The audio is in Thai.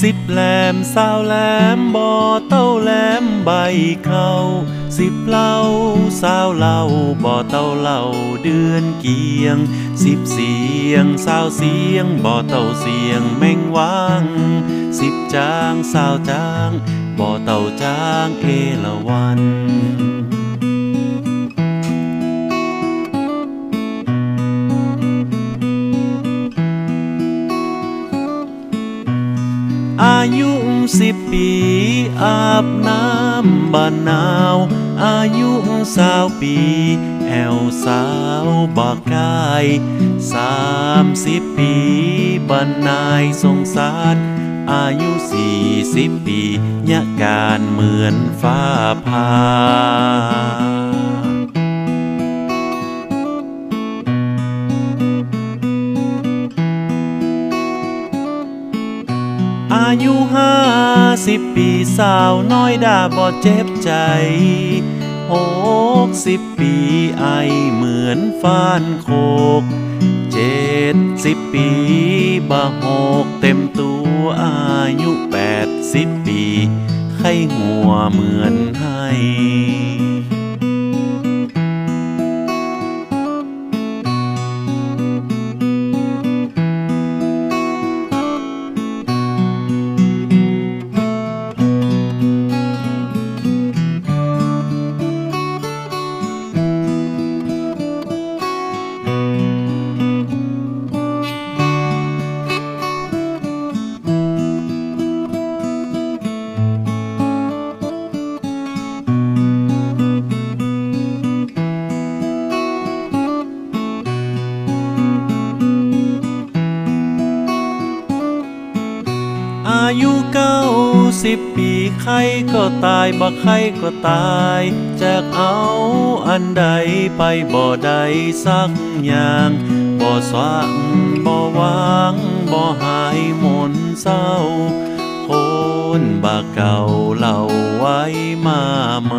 สิบแหลมสาวแหลมบ่อเต้าแหลมใบเขาสิบเหล่าสาวเหล่าบ่อเต้าเหล่าเดือนเกียงสิบเสียงสาวเสียงบ่อเต้าเสียงแม่งวางสิบจางสาวจางบ่อเต้าจางเอราวัณอายุ10 ปีอาบน้ำบ้านนาวอายุ20 ปีแอวสาวบอกกาย30 ปีบ้านนายสงสารอายุ40 ปียะการเหมือนฟ้าผ่าอายุ50 ปีสาวน้อยด่าบ่เจ็บใจ60 ปีไอเหมือนฟ้านโคก70 ปีบ่หกเต็มตัวอายุ80 ปีไข้หัวเหมือนให้อายุ90 ปีใครก็ตายบ่ใครก็ตายจากเอาอันใดไปบ่ได้สักอย่างบ่สว่างบ่วางบ่หายมนเศร้าคนบ่าเก่าเล่าไว้มาเมอ